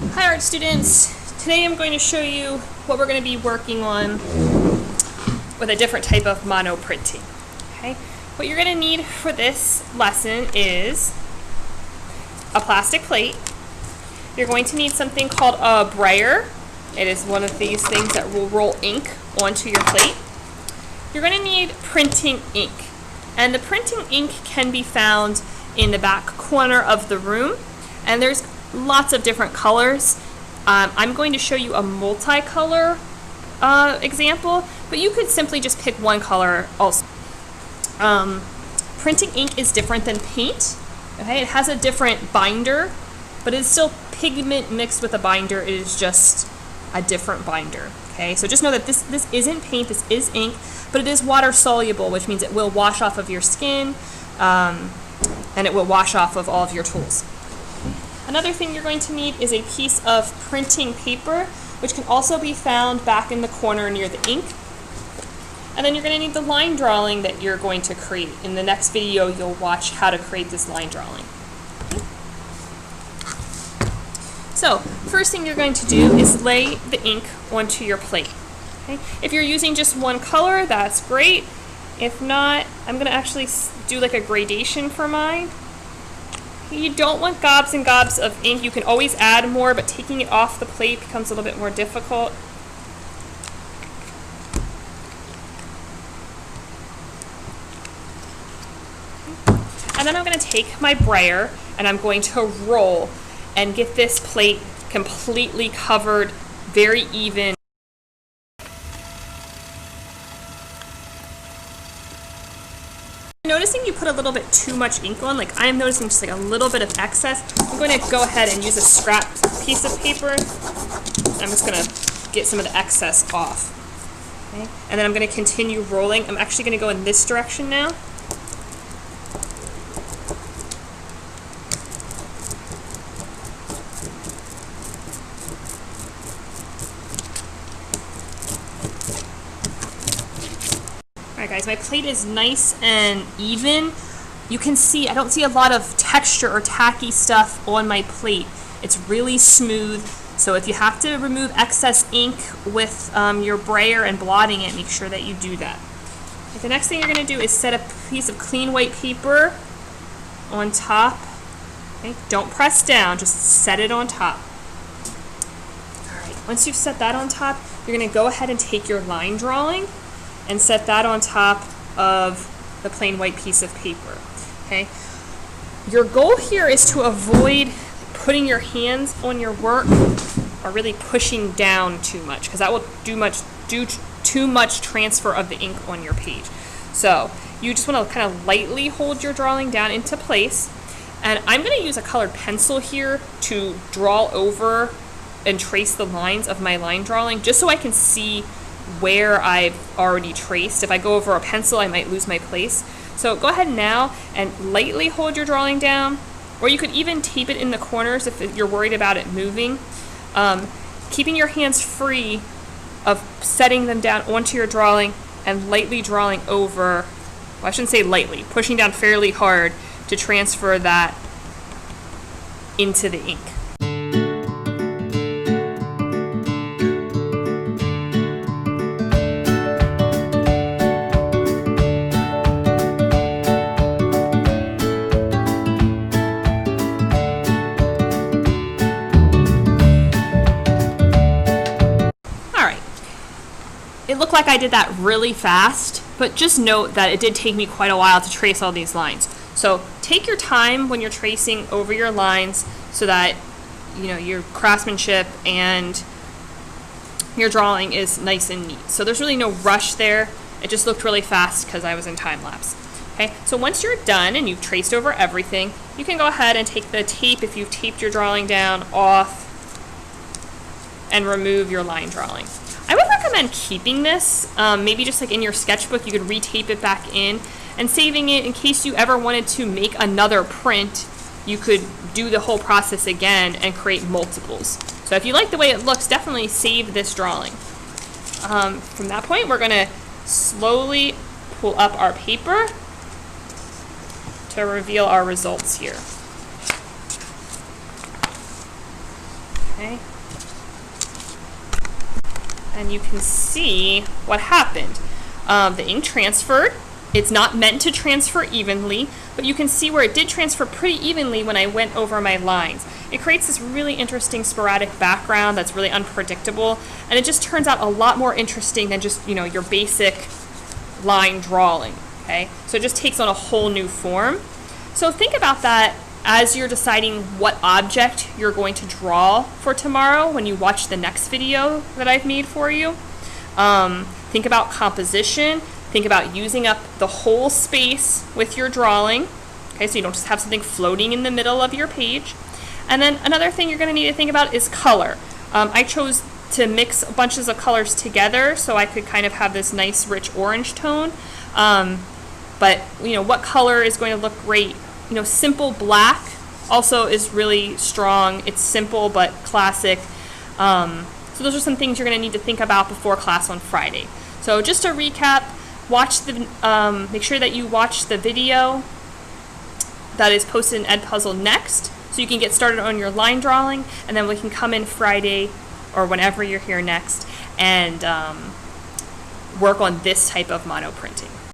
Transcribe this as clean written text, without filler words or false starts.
Hi art students! Today I'm going to show you what we're going to be working on with a different type of monoprinting. Okay? What you're going to need for this lesson is a plastic plate. You're going to need something called a brayer. It is one of these things that will roll ink onto your plate. You're going to need printing ink. And the printing ink can be found in the back corner of the room. And there's lots of different colors. I'm going to show you a multicolor example, but you could simply just pick one color also. Printing ink is different than paint. Okay, it has a different binder, but it's still pigment mixed with a binder. It is just a different binder. Okay, so just know that this isn't paint, this is ink, but it is water soluble, which means it will wash off of your skin, and it will wash off of all of your tools. Another thing you're going to need is a piece of printing paper, which can also be found back in the corner near the ink. And then you're going to need the line drawing that you're going to create. In the next video, you'll watch how to create this line drawing. So, first thing you're going to do is lay the ink onto your plate. Okay? If you're using just one color, that's great. If not, I'm going to actually do like a gradation for mine. You don't want gobs and gobs of ink. You can always add more, but taking it off the plate becomes a little bit more difficult. And then I'm going to take my brayer and I'm going to roll and get this plate completely covered, very even. Noticing you put a little bit too much ink on, like I am noticing just like a little bit of excess, I'm going to go ahead and use a scrapped piece of paper. I'm just going to get some of the excess off. Okay? And then I'm going to continue rolling. I'm actually going to go in this direction now. Alright guys, my plate is nice and even. You can see, I don't see a lot of texture or tacky stuff on my plate. It's really smooth, so if you have to remove excess ink with your brayer and blotting it, make sure that you do that. Okay, the next thing you're going to do is set a piece of clean white paper on top. Okay, don't press down, just set it on top. Alright, once you've set that on top, you're going to go ahead and take your line drawing and set that on top of the plain white piece of paper. Okay? Your goal here is to avoid putting your hands on your work or really pushing down too much, because that will do too much transfer of the ink on your page. So you just want to kind of lightly hold your drawing down into place, and I'm going to use a colored pencil here to draw over and trace the lines of my line drawing, just so I can see where I've already traced. If I go over a pencil, I might lose my place. So go ahead now and lightly hold your drawing down, or you could even tape it in the corners if you're worried about it moving. Keeping your hands free of setting them down onto your drawing and lightly drawing over, well, I shouldn't say lightly, pushing down fairly hard to transfer that into the ink. It looked like I did that really fast, but just note that it did take me quite a while to trace all these lines. So take your time when you're tracing over your lines so that your craftsmanship and your drawing is nice and neat. So there's really no rush there. It just looked really fast because I was in time lapse. Okay, so once you're done and you've traced over everything, you can go ahead and take the tape, if you've taped your drawing down, off and remove your line drawing. I would recommend keeping this, maybe just like in your sketchbook, you could retape it back in and saving it in case you ever wanted to make another print. You could do the whole process again and create multiples. So if you like the way it looks, definitely save this drawing. From that point, we're going to slowly pull up our paper to reveal our results here. Okay. And you can see what happened. The ink transferred. It's not meant to transfer evenly, but you can see where it did transfer pretty evenly when I went over my lines. It creates this really interesting sporadic background that's really unpredictable, and it just turns out a lot more interesting than just, you know, your basic line drawing, okay? So it just takes on a whole new form. So think about that as you're deciding what object you're going to draw for tomorrow when you watch the next video that I've made for you. Think about composition. Think about using up the whole space with your drawing, okay, so you don't just have something floating in the middle of your page. And then another thing you're going to need to think about is color. I chose to mix bunches of colors together so I could kind of have this nice rich orange tone. But you know, what color is going to look great? You know, simple black also is really strong. It's simple but classic. So those are some things you're going to need to think about before class on Friday. So just to recap, make sure that you watch the video that is posted in Edpuzzle next, so you can get started on your line drawing, and then we can come in Friday or whenever you're here next and work on this type of monoprinting.